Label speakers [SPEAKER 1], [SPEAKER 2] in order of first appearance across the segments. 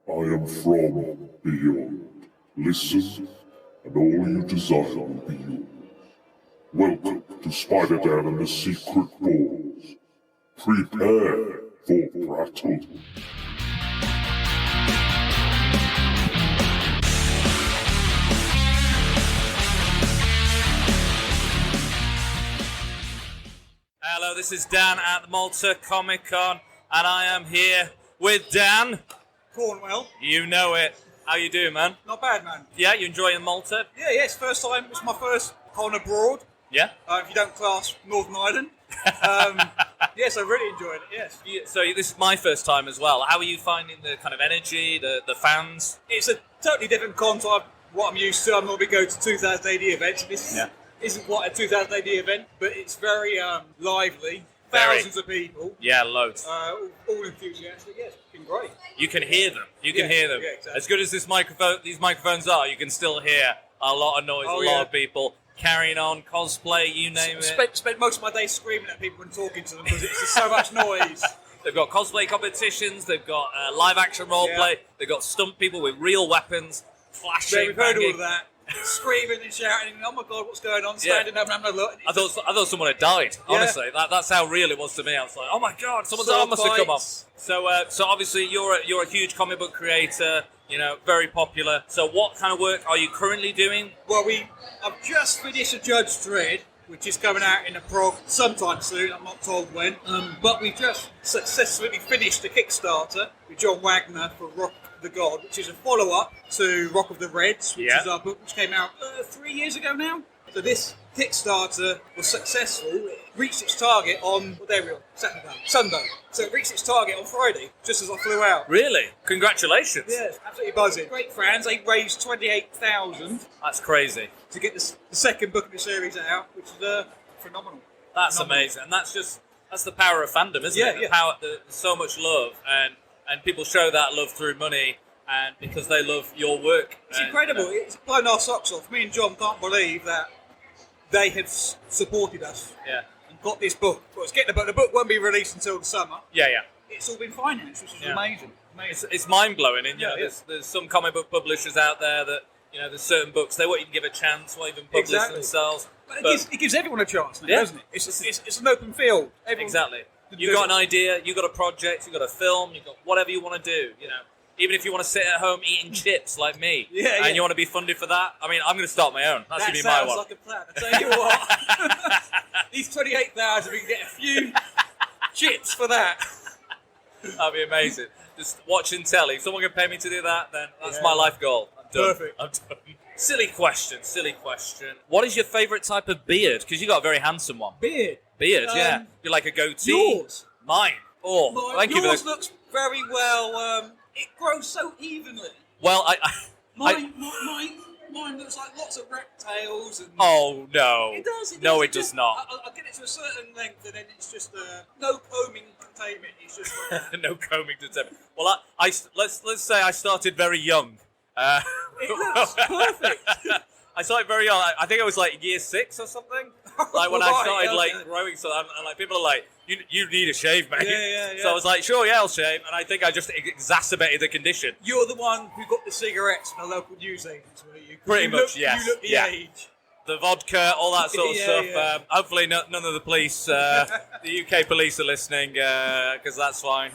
[SPEAKER 1] I am from beyond. Listen, and all you desire will be yours. Welcome to Spider-Dan and the Secret Balls. Prepare for Prattle.
[SPEAKER 2] Hello, this is Dan at the Malta Comic Con, and I am here with Dan.
[SPEAKER 3] Cornwell.
[SPEAKER 2] You know it. How you doing, man?
[SPEAKER 3] Not bad, man.
[SPEAKER 2] Yeah, you enjoying Malta?
[SPEAKER 3] Yes, first time. It's my first con abroad.
[SPEAKER 2] Yeah?
[SPEAKER 3] If you don't class Northern Ireland. Yes, I really enjoyed it, yes.
[SPEAKER 2] So this is my first time as well. How are you finding the kind of energy, the fans?
[SPEAKER 3] It's a totally different con to what I'm used to. I normally go to 2000 AD events. This isn't quite a 2000 AD event, but it's very lively. Thousands of people.
[SPEAKER 2] Yeah, loads.
[SPEAKER 3] All enthusiastic. Yes, it's been great.
[SPEAKER 2] You can hear them. You can hear them.
[SPEAKER 3] Yeah, exactly.
[SPEAKER 2] As good as these microphones are, you can still hear a lot of noise, a lot of people carrying on, cosplay, you name it.
[SPEAKER 3] Spent most of my day screaming at people and talking to them because it's just so much noise.
[SPEAKER 2] They've got cosplay competitions, they've got live action roleplay, they've got stunt people with real weapons, flashing,
[SPEAKER 3] Yeah, we've heard
[SPEAKER 2] banging.
[SPEAKER 3] all of that. Screaming and shouting, oh my god, what's going on? Standing up and having a look.
[SPEAKER 2] I thought someone had died. Honestly, that's how real it was to me. I was like, oh my god, someone's arm must have come off. So obviously you're a huge comic book creator. You know, very popular. So what kind of work are you currently doing?
[SPEAKER 3] Well, I've just finished a Judge Dredd, which is coming out in a prog sometime soon. I'm not told when. But we've just successfully finished a Kickstarter with John Wagner for Rock of the God, which is a follow-up to Rock of the Reds, which is our book, which came out 3 years ago now. So this Kickstarter was successful. It reached its target on, Sunday. So it reached its target on Friday, just as I flew out.
[SPEAKER 2] Really? Congratulations.
[SPEAKER 3] Yes, absolutely buzzing. Great fans. They raised $28,000
[SPEAKER 2] That's crazy.
[SPEAKER 3] to get the second book of the series out, which is phenomenal.
[SPEAKER 2] That's amazing. And that's the power of fandom, isn't it? The power, there's so much love, and people show that love through money, and because they love your work.
[SPEAKER 3] It's incredible. You know, it's blown our socks off. Me and John can't believe that they have supported us.
[SPEAKER 2] Yeah.
[SPEAKER 3] And got this book. Well, it's getting the book won't be released until the summer.
[SPEAKER 2] Yeah.
[SPEAKER 3] It's all been financed, which is amazing.
[SPEAKER 2] It's mind blowing, and there's some comic book publishers out there that there's certain books they won't even give a chance, won't even publish themselves.
[SPEAKER 3] But it gives everyone a chance, now, doesn't it? It's an open field.
[SPEAKER 2] Exactly. You've got an idea, you've got a project, you've got a film, you've got whatever you want to do. Even if you want to sit at home eating chips like me, and you want to be funded for that, I mean, I'm going to start my own. That's going to be my one.
[SPEAKER 3] That sounds like a plan. I tell you what, these 28,000, we can get a few chips for that.
[SPEAKER 2] That'd be amazing. Just watching telly. If someone can pay me to do that, then that's my life goal. I'm done.
[SPEAKER 3] Perfect.
[SPEAKER 2] I'm done. Silly question. What is your favourite type of beard? Because you got a very handsome one.
[SPEAKER 3] Beard,
[SPEAKER 2] yeah. You like a goatee?
[SPEAKER 3] Yours.
[SPEAKER 2] Mine. Oh, thank you.
[SPEAKER 3] Yours looks very well. It grows so evenly.
[SPEAKER 2] Well,
[SPEAKER 3] Mine looks like lots of reptiles. And
[SPEAKER 2] oh no!
[SPEAKER 3] It does.
[SPEAKER 2] No, it does not.
[SPEAKER 3] I'll get it to a certain length, and then it's just no combing containment. It's just
[SPEAKER 2] no combing containment. Well, let's say I started very young.
[SPEAKER 3] It looks perfect.
[SPEAKER 2] I started very young. I think I was like year 6 or something. Like when I started growing, so and like people are like, you need a shave, mate.
[SPEAKER 3] Yeah.
[SPEAKER 2] So I was like, sure, I'll shave, and I think I just exacerbated the condition.
[SPEAKER 3] You're the one who got the cigarettes from the local newsagents, were you?
[SPEAKER 2] Pretty much, yes.
[SPEAKER 3] You look the age.
[SPEAKER 2] The vodka, all that sort of stuff.
[SPEAKER 3] Yeah.
[SPEAKER 2] Hopefully, none of the police, the UK police, are listening, because that's fine.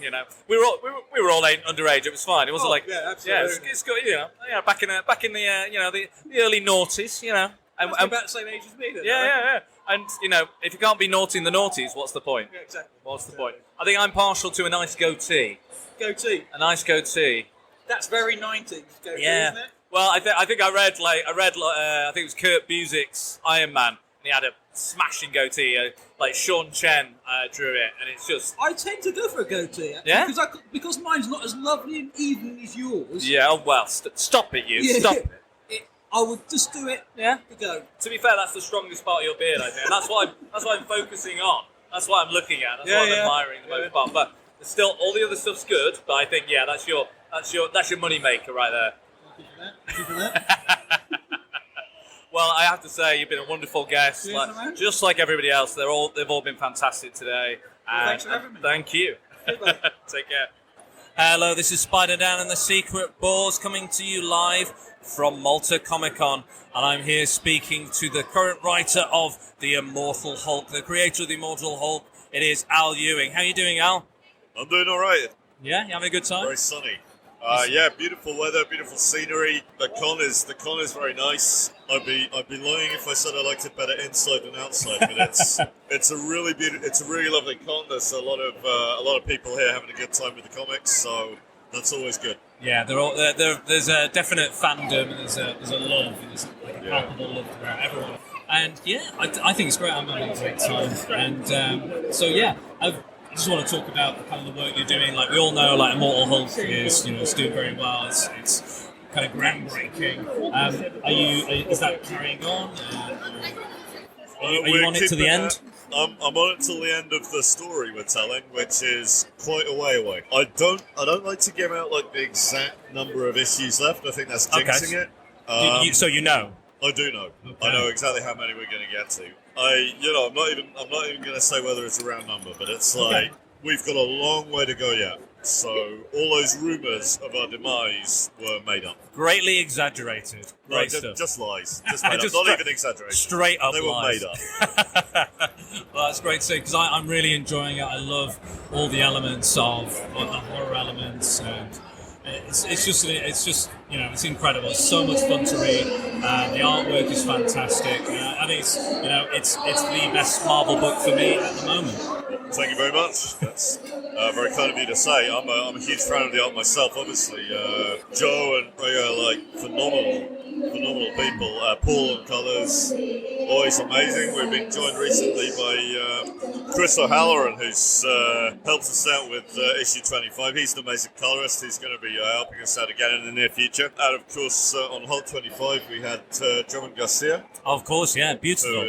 [SPEAKER 2] We were all underage. It was fine. It wasn't
[SPEAKER 3] absolutely.
[SPEAKER 2] It's good. Back in the early noughties.
[SPEAKER 3] And about the same age as me, then.
[SPEAKER 2] Yeah. And if you can't be naughty in the noughties, what's the point?
[SPEAKER 3] Yeah, exactly.
[SPEAKER 2] What's the point? I think I'm partial to a nice goatee.
[SPEAKER 3] Goatee.
[SPEAKER 2] A nice goatee.
[SPEAKER 3] That's very 90s goatee,
[SPEAKER 2] yeah.
[SPEAKER 3] isn't it?
[SPEAKER 2] Well, I think I read I think it was Kurt Busiek's Iron Man, and he had a smashing goatee. Like Sean Chen drew it, and it's just.
[SPEAKER 3] I tend to go for a goatee.
[SPEAKER 2] Yeah.
[SPEAKER 3] Because mine's not as lovely and even as yours.
[SPEAKER 2] Yeah. Oh, well, stop it, you. Stop it.
[SPEAKER 3] I would just do it.
[SPEAKER 2] Yeah.
[SPEAKER 3] To go.
[SPEAKER 2] To be fair, that's the strongest part of your beard, I think, and that's what I'm focusing on. That's what I'm looking at. That's what I'm admiring the most part. But still, all the other stuff's good. But I think, that's your money maker right there.
[SPEAKER 3] Thank you for that.
[SPEAKER 2] Well, I have to say, you've been a wonderful guest.
[SPEAKER 3] Cheers,
[SPEAKER 2] just like everybody else, they've all been fantastic today.
[SPEAKER 3] Well, thanks for having me.
[SPEAKER 2] Thank you.
[SPEAKER 3] Goodbye.
[SPEAKER 2] Take care. Hello, this is Spider Dan and the Secret Boars coming to you live from Malta Comic Con, and I'm here speaking to the current writer of the Immortal Hulk, the creator of the Immortal Hulk. It is Al Ewing. How are you doing, Al?
[SPEAKER 4] I'm doing all right.
[SPEAKER 2] Yeah, you having a good time?
[SPEAKER 4] Very sunny. Yeah, beautiful weather, beautiful scenery. The con is very nice. I'd be lying if I said I liked it better inside than outside. But it's a really lovely con. There's a lot of people here having a good time with the comics, so that's always good.
[SPEAKER 2] Yeah, there's a definite fandom. There's a love. There's like a palpable love throughout everyone. And yeah, I think it's great. I'm having a great time. And so yeah, I just want to talk about the kind of the work you're doing. Like we all know, like Immortal Hulk is, it's doing very well. It's kind of groundbreaking. Is that carrying on? Are you on it to the end?
[SPEAKER 4] I'm on it till the end of the story we're telling, which is quite a way away. I don't like to give out like the exact number of issues left. I think that's jinxing it.
[SPEAKER 2] So you know.
[SPEAKER 4] I do know.
[SPEAKER 2] Okay.
[SPEAKER 4] I know exactly how many we're going to get to. I'm not even going to say whether it's a round number, but it's like we've got a long way to go yet. So all those rumours of our demise were made up.
[SPEAKER 2] Greatly exaggerated. Great stuff.
[SPEAKER 4] Just lies. Just made up. Not even exaggerated.
[SPEAKER 2] Straight up
[SPEAKER 4] They
[SPEAKER 2] lies.
[SPEAKER 4] were made up.
[SPEAKER 2] Well, that's great to see because I'm really enjoying it. I love all the elements of the horror elements, and it's just it's incredible. It's so much fun to read. The artwork is fantastic. I think it's the best Marvel book for me at the moment.
[SPEAKER 4] Thank you very much. That's very kind of you to say. I'm a huge fan of the art myself, obviously. Joe and Ray are like phenomenal people. Paul and colours, always amazing. We've been joined recently by Chris O'Halloran, who's helped us out with issue 25. He's an amazing colourist. He's going to be helping us out again in the near future. And of course, on Hulk 25, we had Drummond Garcia.
[SPEAKER 2] Of course, yeah, beautiful.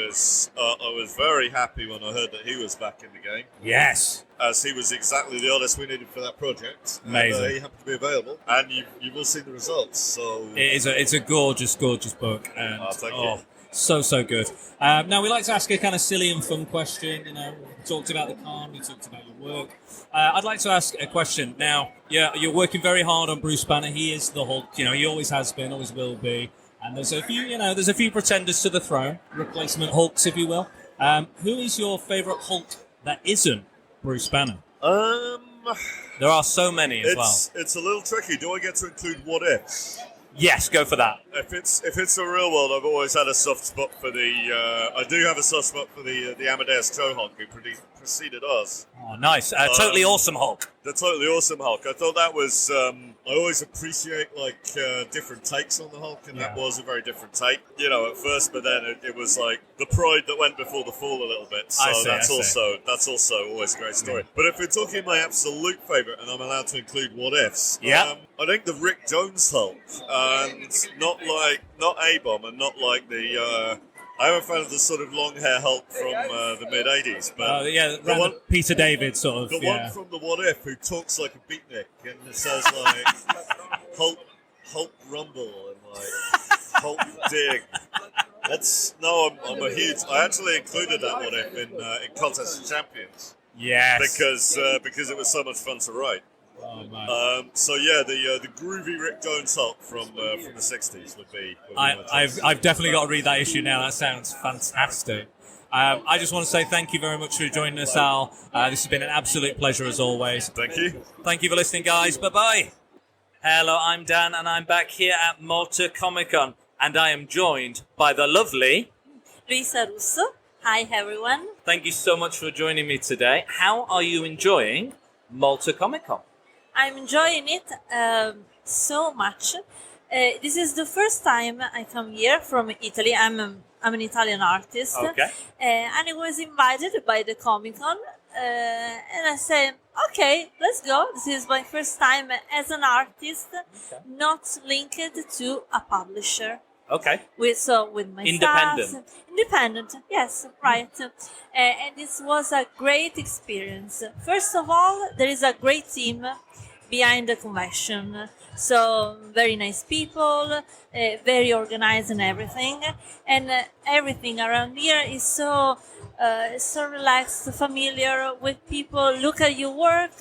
[SPEAKER 4] I was very happy when I heard that he was back in the game.
[SPEAKER 2] Yes.
[SPEAKER 4] As he was exactly the artist we needed for that project.
[SPEAKER 2] Amazing.
[SPEAKER 4] And, he happened to be available, and you've all seen the results. So
[SPEAKER 2] it's a gorgeous book, and
[SPEAKER 4] thank you.
[SPEAKER 2] So good. Now we like to ask a kind of silly and fun question. We talked about the con, we talked about your work. I'd like to ask a question. Now, you're working very hard on Bruce Banner. He is the Hulk. He always has been, always will be. And there's a few pretenders to the throne, replacement Hulks, if you will. Who is your favourite Hulk that isn't Bruce Banner? There are so many as well.
[SPEAKER 4] It's a little tricky. Do I get to include what ifs?
[SPEAKER 2] Yes, go for that.
[SPEAKER 4] If it's a real world, I've always had a soft spot for I do have a soft spot for the Amadeus Cho Hulk who preceded us.
[SPEAKER 2] Oh, nice. Totally awesome Hulk.
[SPEAKER 4] The totally awesome Hulk. I thought that was. I always appreciate different takes on the Hulk, and that was a very different take. At first, but then it was like the pride that went before the fall a little bit. So that's also always a great story. But if we're talking my absolute favourite, and I'm allowed to include what ifs, I think the Rick Jones Hulk, and not A-Bomb, and not like the. I am a fan of the sort of long hair Hulk from the mid '80s, but
[SPEAKER 2] the one Peter David sort of
[SPEAKER 4] the one from the What If who talks like a beatnik and says like Hulk rumble and like Hulk dig. I'm a huge. I actually included that What If in Contest of Champions.
[SPEAKER 2] Yes,
[SPEAKER 4] because it was so much fun to write.
[SPEAKER 2] Oh, man.
[SPEAKER 4] The groovy Rick Jones Hulk from the '60s would be
[SPEAKER 2] I've definitely got to read that issue now. That sounds fantastic. I just want to say thank you very much for joining us, Al. This has been an absolute pleasure as always.
[SPEAKER 4] Thank you.
[SPEAKER 2] Thank you for listening, guys. Bye-bye. Hello, I'm Dan, and I'm back here at Malta Comic Con, and I am joined by the lovely
[SPEAKER 5] Luisa Russo. Hi, everyone.
[SPEAKER 2] Thank you so much for joining me today. How are you enjoying Malta Comic Con?
[SPEAKER 5] I'm enjoying it so much. This is the first time I come here from Italy. I'm an Italian artist.
[SPEAKER 2] Okay.
[SPEAKER 5] And I was invited by the Comic Con. And I said, okay, let's go. This is my first time as an artist, not linked to a publisher.
[SPEAKER 2] Okay.
[SPEAKER 5] With my
[SPEAKER 2] independent.
[SPEAKER 5] staff. Independent, yes, right. And this was a great experience. First of all, there is a great team behind the convention. So very nice people, very organized and everything. And everything around here is so so relaxed, familiar with people. Look at your work,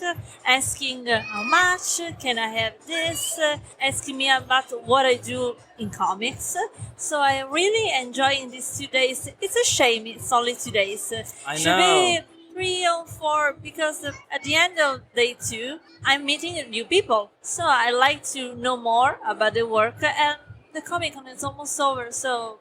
[SPEAKER 5] asking how much can I have this, asking me about what I do in comics. So I really enjoy in these 2 days. It's a shame it's only 2 days.
[SPEAKER 2] I
[SPEAKER 5] Should
[SPEAKER 2] know.
[SPEAKER 5] be 3 or 4 because at the end of day 2, I'm meeting new people. So I like to know more about the work, and the Comic Con is almost over. So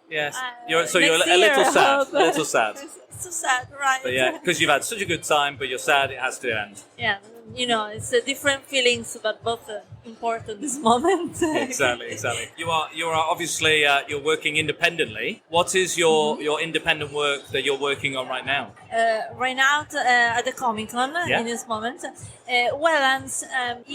[SPEAKER 2] Yes.
[SPEAKER 5] Uh,
[SPEAKER 2] You're a
[SPEAKER 5] next
[SPEAKER 2] little
[SPEAKER 5] year,
[SPEAKER 2] sad.
[SPEAKER 5] but-
[SPEAKER 2] A little sad.
[SPEAKER 5] it's so sad, right?
[SPEAKER 2] But yeah, because you've had such a good time, but you're sad it has to end.
[SPEAKER 5] Yeah, it's different feelings, but both important this moment.
[SPEAKER 2] Exactly. You are obviously you're working independently. What is your independent work that you're working on right now?
[SPEAKER 5] Right now at the Comic Con
[SPEAKER 2] Yeah.
[SPEAKER 5] in this moment.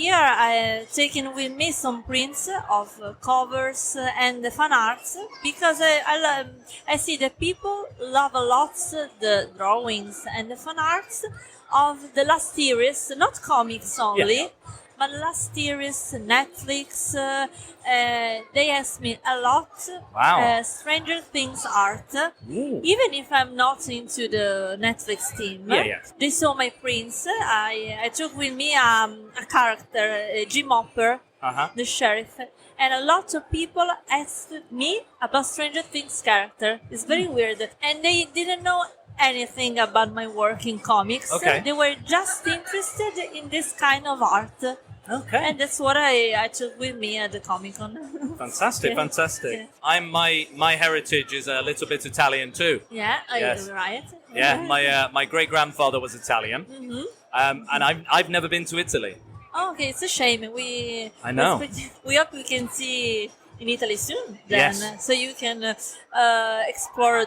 [SPEAKER 5] Here I taken with me some prints of covers and the fan arts because I see that people love a lot the drawings and the fan arts of the last series, not comics only. But last series, Netflix, they asked me a lot.
[SPEAKER 2] Wow.
[SPEAKER 5] Stranger Things art.
[SPEAKER 2] Ooh.
[SPEAKER 5] Even if I'm not into the Netflix team,
[SPEAKER 2] Yeah.
[SPEAKER 5] they saw my prints. I took with me a character, Jim Hopper, the sheriff, and a lot of people asked me about Stranger Things character. It's very weird, and they didn't know anything about my work in comics.
[SPEAKER 2] Okay.
[SPEAKER 5] They were just interested in this kind of art.
[SPEAKER 2] Okay.
[SPEAKER 5] And that's what I took with me at the Comic Con.
[SPEAKER 2] Fantastic.
[SPEAKER 5] Yeah.
[SPEAKER 2] My heritage is a little bit Italian too.
[SPEAKER 5] Yeah,
[SPEAKER 2] Yes.
[SPEAKER 5] right.
[SPEAKER 2] Yeah, my great grandfather was Italian, and I've never been to Italy.
[SPEAKER 5] Oh, okay, it's a shame.
[SPEAKER 2] I know.
[SPEAKER 5] We hope we can see in Italy soon. Then,
[SPEAKER 2] Yes.
[SPEAKER 5] so you can explore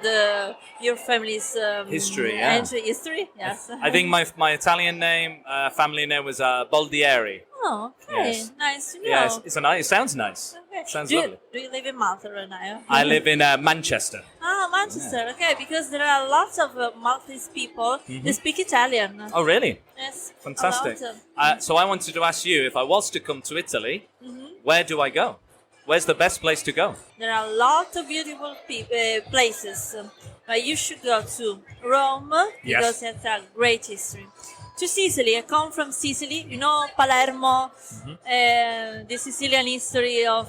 [SPEAKER 5] your family's
[SPEAKER 2] History, yeah.
[SPEAKER 5] history. Yes.
[SPEAKER 2] I think my Italian name, family name was Baldieri.
[SPEAKER 5] Oh, okay,
[SPEAKER 2] Yes.
[SPEAKER 5] nice to know.
[SPEAKER 2] Yes, it sounds nice.
[SPEAKER 5] Okay.
[SPEAKER 2] Sounds
[SPEAKER 5] do
[SPEAKER 2] lovely.
[SPEAKER 5] Do you live in Malta right now?
[SPEAKER 2] I live in Manchester.
[SPEAKER 5] Ah, Manchester. Okay, because there are lots of Maltese people that speak Italian.
[SPEAKER 2] Oh, really?
[SPEAKER 5] Yes.
[SPEAKER 2] Fantastic.
[SPEAKER 5] A lot.
[SPEAKER 2] So I wanted to ask you, if I was to come to Italy, where do I go? Where's the best place to go?
[SPEAKER 5] There are a lot of beautiful places, but you should go to Rome because
[SPEAKER 2] Yes.
[SPEAKER 5] it's a great history. To Sicily, I come from Sicily. You know Palermo, the Sicilian history of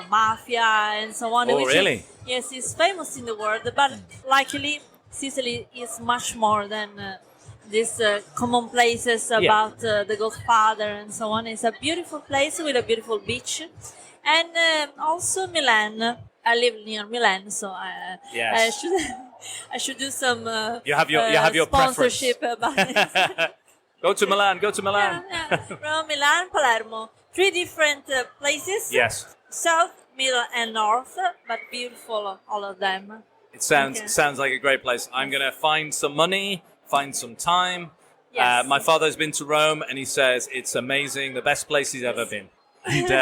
[SPEAKER 5] mafia and so on.
[SPEAKER 2] Oh,
[SPEAKER 5] which
[SPEAKER 2] really?
[SPEAKER 5] Yes, it's famous in the world, but luckily Sicily is much more than these common places about the Godfather and so on. It's a beautiful place with a beautiful beach. And also Milan. I live near Milan, so
[SPEAKER 2] Yes.
[SPEAKER 5] I should do some
[SPEAKER 2] You have your
[SPEAKER 5] sponsorship about it.
[SPEAKER 2] Go to Milan. Go to Milan.
[SPEAKER 5] From Milan, Palermo. 3 different places.
[SPEAKER 2] Yes.
[SPEAKER 5] South, middle, and north, but beautiful, all of them.
[SPEAKER 2] It sounds
[SPEAKER 5] Okay.
[SPEAKER 2] sounds like a great place. I'm gonna find some money, find some time.
[SPEAKER 5] Yes.
[SPEAKER 2] My father's been to Rome, and he says it's amazing, the best place he's ever been. And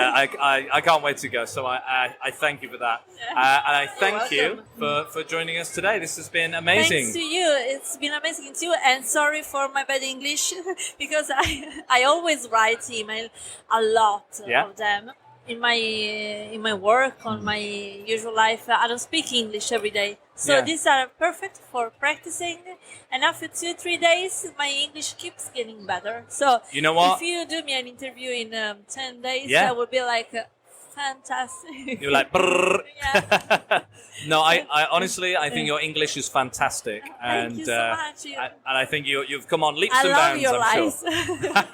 [SPEAKER 2] I can't wait to go. So I thank you for that, and I thank you for joining us today. This has been amazing.
[SPEAKER 5] Thanks to you. It's been amazing too. And sorry for my bad English because I always write email a lot of them. In my work, on my usual life, I don't speak English every day. So these are perfect for practicing. And after 2-3 days, my English keeps getting better. So
[SPEAKER 2] You know what?
[SPEAKER 5] if you do me an interview in 10 days,
[SPEAKER 2] Yeah.
[SPEAKER 5] I will be like, fantastic.
[SPEAKER 2] You're like, brrr.
[SPEAKER 5] Yeah.
[SPEAKER 2] No, I honestly, I think your English is fantastic, and
[SPEAKER 5] you so much.
[SPEAKER 2] and I think you've come on leaps
[SPEAKER 5] I
[SPEAKER 2] and
[SPEAKER 5] love
[SPEAKER 2] bounds.
[SPEAKER 5] your
[SPEAKER 2] I'm
[SPEAKER 5] lies.
[SPEAKER 2] sure.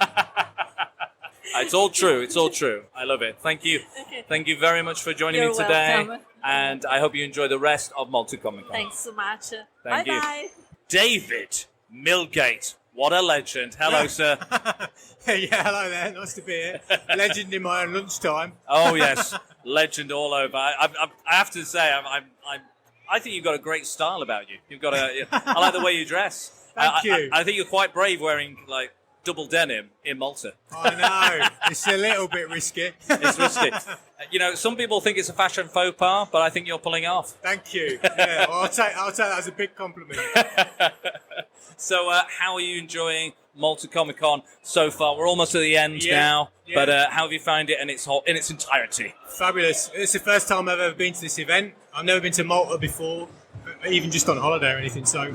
[SPEAKER 2] It's all true. It's all true. I love it. Thank you.
[SPEAKER 5] Okay.
[SPEAKER 2] Thank you very much for joining
[SPEAKER 5] You're
[SPEAKER 2] me today.
[SPEAKER 5] welcome.
[SPEAKER 2] And I hope you enjoy the rest of Malta Comic Con.
[SPEAKER 5] Thanks so much.
[SPEAKER 2] Thank you.
[SPEAKER 5] Bye-bye.
[SPEAKER 2] David Millgate. What a legend. Hello, sir.
[SPEAKER 6] Yeah, hello there. Nice to be here. Legend in my own lunchtime.
[SPEAKER 2] Oh, yes. Legend all over. I have to say, I think you've got a great style about you. You've got I like the way you dress.
[SPEAKER 6] Thank you.
[SPEAKER 2] I think you're quite brave wearing, like, double denim in Malta.
[SPEAKER 6] I know. It's a little bit risky.
[SPEAKER 2] It's risky. You know, some people think it's a fashion faux pas, but I think you're pulling off.
[SPEAKER 6] Thank you. Yeah, well, I'll take that as a big compliment.
[SPEAKER 2] So, how are you enjoying Malta Comic Con so far? We're almost at the end now,
[SPEAKER 6] yeah.
[SPEAKER 2] but how have you found it in its entirety?
[SPEAKER 6] Fabulous. It's the first time I've ever been to this event. I've never been to Malta before. even just on holiday or anything. So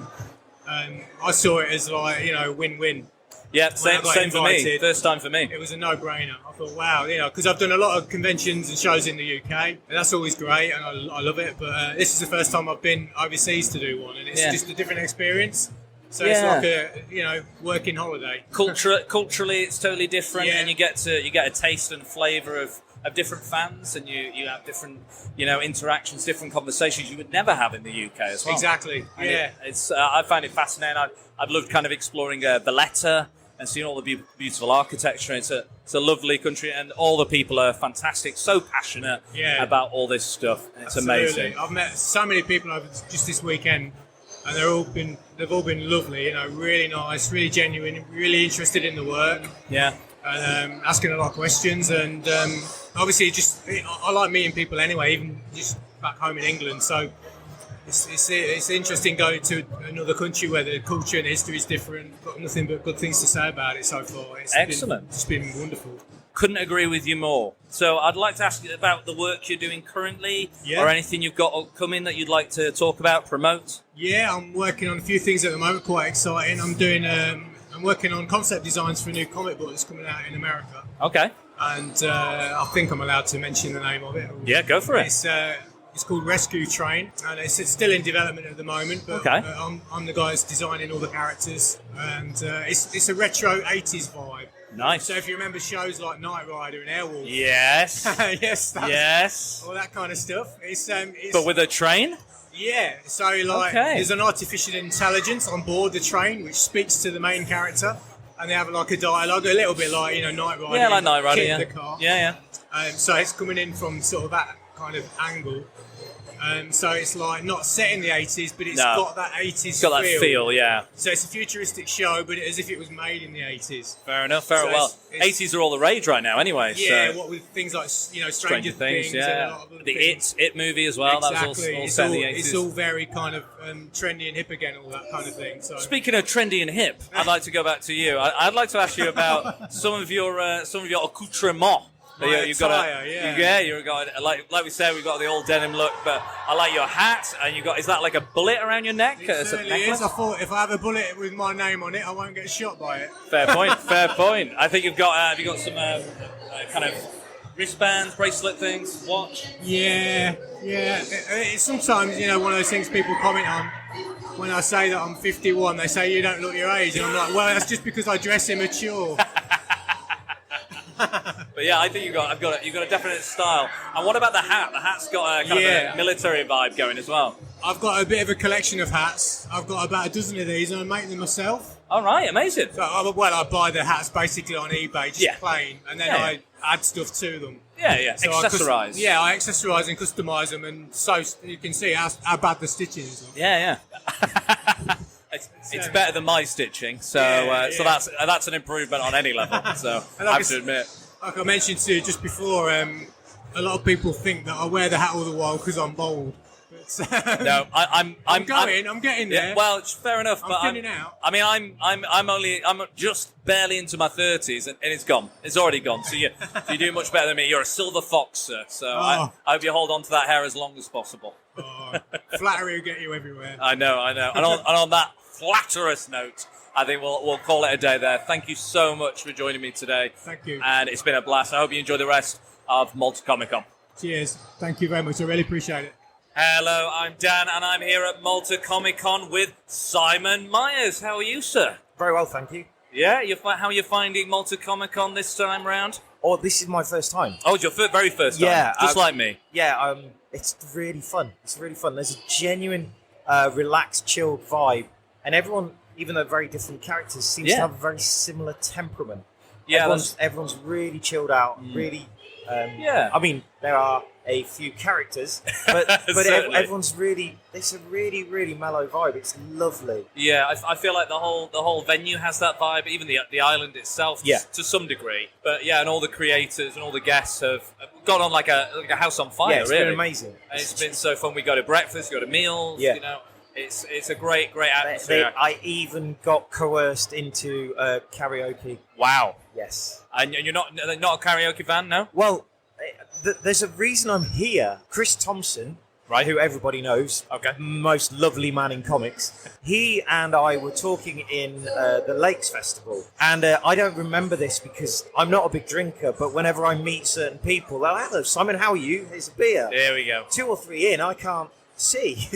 [SPEAKER 6] I saw it as like, win-win.
[SPEAKER 2] Yeah, same for me. First time for me.
[SPEAKER 6] It was a no-brainer. I thought, wow, because I've done a lot of conventions and shows in the UK, and that's always great, and I love it. But this is the first time I've been overseas to do one, and it's just a different experience. So it's like a working holiday.
[SPEAKER 2] Culturally, it's totally different, and you get a taste and flavour of different fans, and you have different interactions, different conversations you would never have in the UK as well.
[SPEAKER 6] Exactly.
[SPEAKER 2] And I find it fascinating. I've loved kind of exploring Valletta and seeing all the beautiful architecture. It's a lovely country, and all the people are fantastic. So passionate about all this stuff. It's amazing.
[SPEAKER 6] I've met so many people over just this weekend, and they've all been lovely. Really nice, really genuine, really interested in the work.
[SPEAKER 2] Yeah.
[SPEAKER 6] And asking a lot of questions, and obviously I like meeting people anyway, even just back home in England. So it's interesting going to another country where the culture and history is different. Got nothing but good things to say about it so far.
[SPEAKER 2] Excellent.
[SPEAKER 6] It's been wonderful.
[SPEAKER 2] Couldn't agree with you more. So I'd like to ask you about the work you're doing currently, or anything you've got upcoming that you'd like to talk about, promote.
[SPEAKER 6] Yeah, I'm working on a few things at the moment, quite exciting. I'm working on concept designs for a new comic book that's coming out in America.
[SPEAKER 2] Okay.
[SPEAKER 6] And I think I'm allowed to mention the name of it.
[SPEAKER 2] Yeah, go for it.
[SPEAKER 6] It's called Rescue Train, and it's still in development at the moment. But I'm the guy that's designing all the characters, and it's a retro 80s vibe.
[SPEAKER 2] Nice.
[SPEAKER 6] So if you remember shows like Knight Rider and Airwolf.
[SPEAKER 2] Yes.
[SPEAKER 6] Yes. All that kind of stuff. It's
[SPEAKER 2] but with a train?
[SPEAKER 6] Yeah. So there's an artificial intelligence on board the train which speaks to the main character, and they have like a dialogue, a little bit like Knight Rider.
[SPEAKER 2] Yeah, like Knight Rider.
[SPEAKER 6] The car.
[SPEAKER 2] Yeah.
[SPEAKER 6] So it's coming in from sort of that kind of angle. So it's like not set in the 80s, but it's got that 80s
[SPEAKER 2] It's got that feel, yeah.
[SPEAKER 6] So it's a futuristic show, but as if it was made in the 80s.
[SPEAKER 2] Fair enough, well. 80s are all the rage right now anyway.
[SPEAKER 6] Yeah,
[SPEAKER 2] so.
[SPEAKER 6] what with things like Stranger Things
[SPEAKER 2] yeah.
[SPEAKER 6] and a lot of other
[SPEAKER 2] the
[SPEAKER 6] things.
[SPEAKER 2] It movie as well,
[SPEAKER 6] Exactly.
[SPEAKER 2] that was all set in the 80s.
[SPEAKER 6] It's all very kind of trendy and hip again, all that kind of thing. So.
[SPEAKER 2] Speaking of trendy and hip, I'd like to go back to you. I'd like to ask you about some of your accoutrements. You've got you're got like we said, we've got the old denim look, but I like your hat, and is that like a bullet around your neck?
[SPEAKER 6] It certainly is. I thought if I have a bullet with my name on it, I won't get shot by it.
[SPEAKER 2] Fair point. I think you've got have you got some kind of wristbands, bracelet things, watch?
[SPEAKER 6] Yeah. It's sometimes one of those things people comment on. When I say that I'm 51, they say you don't look your age, and I'm like, well, that's just because I dress immature.
[SPEAKER 2] But yeah, I think you've got a definite style. And what about the hat? The hat's got a kind of a military vibe going as well.
[SPEAKER 6] I've got a bit of a collection of hats. I've got about a dozen of these, and I make them myself.
[SPEAKER 2] All right, amazing.
[SPEAKER 6] So, I buy the hats basically on eBay, just plain, and then I add stuff to them.
[SPEAKER 2] Yeah. So accessorise.
[SPEAKER 6] I accessorise and customise them, and so you can see how bad the stitching is.
[SPEAKER 2] Yeah. It's better than my stitching, so that's an improvement on any level. So I have to admit,
[SPEAKER 6] like I mentioned to you just before, a lot of people think that I wear the hat all the while because I'm bald. But,
[SPEAKER 2] no, I'm
[SPEAKER 6] getting there.
[SPEAKER 2] Yeah, well, it's fair enough.
[SPEAKER 6] I'm thinning out.
[SPEAKER 2] I mean, I'm just barely into my 30s, and it's gone. It's already gone. So you're doing much better than me. You're a silver fox, sir. So I hope you hold on to that hair as long as possible.
[SPEAKER 6] Flattery will get you everywhere.
[SPEAKER 2] I know. And on that flatterous note, I think we'll call it a day there. Thank you so much for joining me today.
[SPEAKER 6] Thank you.
[SPEAKER 2] And it's been a blast. I hope you enjoy the rest of Malta Comic Con.
[SPEAKER 6] Cheers. Thank you very much. I really appreciate it.
[SPEAKER 2] Hello, I'm Dan, and I'm here at Malta Comic Con with Simon Myers. How are you, sir?
[SPEAKER 7] Very well, thank you.
[SPEAKER 2] Yeah, how are you finding Malta Comic Con this time round?
[SPEAKER 7] Oh, this is my first time.
[SPEAKER 2] Oh, it's your very first time?
[SPEAKER 7] Yeah.
[SPEAKER 2] Just like me?
[SPEAKER 7] Yeah, it's really fun. There's a genuine, relaxed, chilled vibe. And everyone, even though very different characters, seems to have a very similar temperament.
[SPEAKER 2] Yeah,
[SPEAKER 7] everyone's really chilled out, really...
[SPEAKER 2] I
[SPEAKER 7] mean, there are a few characters, but everyone's it's a really, really mellow vibe. It's lovely.
[SPEAKER 2] Yeah, I feel like the whole venue has that vibe, even the island itself, to some degree. But yeah, and all the creators and all the guests have gone on like a house on fire.
[SPEAKER 7] Yeah, it's been amazing.
[SPEAKER 2] And it's been so fun. We go to breakfast, go to meals.
[SPEAKER 7] Yeah.
[SPEAKER 2] It's a great atmosphere.
[SPEAKER 7] I even got coerced into karaoke.
[SPEAKER 2] Wow.
[SPEAKER 7] Yes.
[SPEAKER 2] And you're not a karaoke fan, no?
[SPEAKER 7] Well, there's a reason I'm here. Chris Thompson, right? Who everybody knows.
[SPEAKER 2] Okay.
[SPEAKER 7] Most lovely man in comics. He and I were talking in the Lakes Festival. And I don't remember this because I'm not a big drinker, but whenever I meet certain people, they're like, hello, Simon, how are you? Here's a beer.
[SPEAKER 2] There we go.
[SPEAKER 7] 2 or 3 in, I can't see.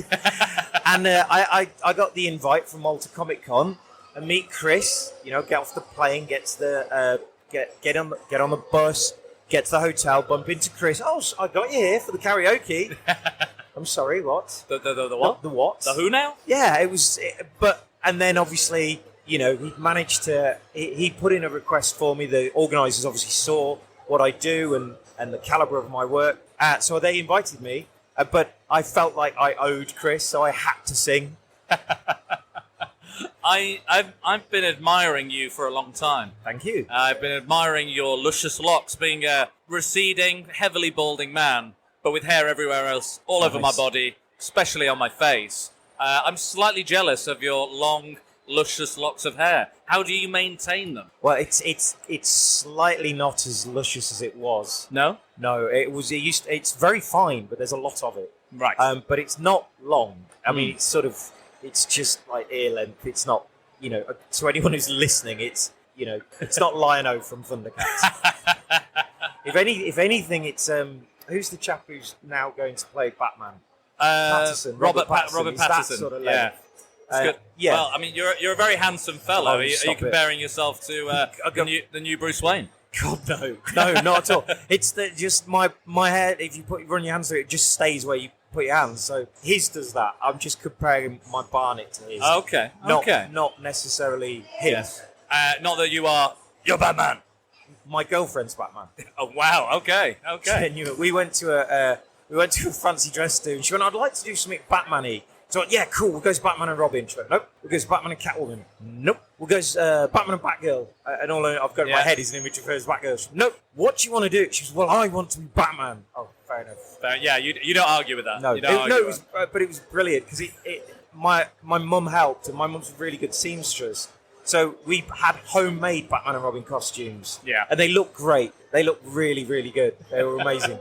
[SPEAKER 7] And I got the invite from Malta Comic Con and meet Chris, get off the plane, get on the bus, get to the hotel, bump into Chris. Oh, I got you here for the karaoke. I'm sorry, what?
[SPEAKER 2] The what?
[SPEAKER 7] The what?
[SPEAKER 2] The who now?
[SPEAKER 7] Yeah, it was. And then obviously, he managed to. He put in a request for me. The organisers obviously saw what I do and the calibre of my work. So they invited me, but I felt like I owed Chris, so I had to sing.
[SPEAKER 2] I've been admiring you for a long time.
[SPEAKER 7] Thank you.
[SPEAKER 2] I've been admiring your luscious locks, being a receding, heavily balding man, but with hair everywhere else, all over my body, especially on my face. I'm slightly jealous of your long, luscious locks of hair. How do you maintain them?
[SPEAKER 7] Well, it's slightly not as luscious as it was.
[SPEAKER 2] No?
[SPEAKER 7] No, it's very fine, but there's a lot of it.
[SPEAKER 2] Right.
[SPEAKER 7] But it's not long. I mean, it's just like ear length. It's not, to anyone who's listening, it's not Lion-O from Thundercats. If anything, it's who's the chap who's now going to play Batman? Patterson.
[SPEAKER 2] Robert
[SPEAKER 7] Patterson.
[SPEAKER 2] Patterson.
[SPEAKER 7] That sort of
[SPEAKER 2] yeah. It's good.
[SPEAKER 7] Yeah.
[SPEAKER 2] Well, I mean, you're a very handsome fellow.
[SPEAKER 7] Oh,
[SPEAKER 2] are you comparing yourself to the new Bruce Wayne?
[SPEAKER 7] God, no, not at all. It's just my hair. If you run your hands through it, just stays where you put your hands. So his does that. I'm just comparing my Barnet to his.
[SPEAKER 2] Okay.
[SPEAKER 7] Not necessarily him.
[SPEAKER 2] Yes. Not that you're Batman.
[SPEAKER 7] My girlfriend's Batman.
[SPEAKER 2] Oh wow. Okay.
[SPEAKER 7] Genuine. We went to a fancy dress do, and she went, "I'd like to do something Batman-y." So yeah, cool. We'll go to Batman and Robin. She went, nope. We'll go to Batman and Catwoman. Nope. We'll go to Batman and Batgirl. And all I've got in my head is an image of her as Batgirl. She went, nope. What do you want to do? She was, well, I want to be Batman. Oh, fair enough.
[SPEAKER 2] Yeah, you don't argue with that.
[SPEAKER 7] No,
[SPEAKER 2] it
[SPEAKER 7] was, but it was brilliant because my mum helped, and my mum's a really good seamstress. So we had homemade Batman and Robin costumes.
[SPEAKER 2] Yeah.
[SPEAKER 7] And they look great. They look really, really good. They were amazing.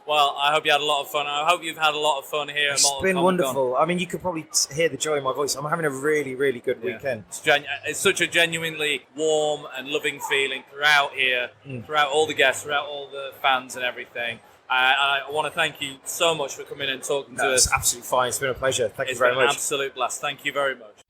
[SPEAKER 2] Well, I hope you had a lot of fun. I hope you've had a lot of fun here at Immortal Hulk.
[SPEAKER 7] It's been wonderful. I mean, you could probably hear the joy in my voice. I'm having a really, really good weekend.
[SPEAKER 2] It's such a genuinely warm and loving feeling throughout here, throughout all the guests, throughout all the fans and everything. I want to thank you so much for coming and talking to us.
[SPEAKER 7] It's absolutely fine. It's been a pleasure. Thank you
[SPEAKER 2] It's
[SPEAKER 7] very
[SPEAKER 2] been an
[SPEAKER 7] much.
[SPEAKER 2] absolute blast. Thank you very much.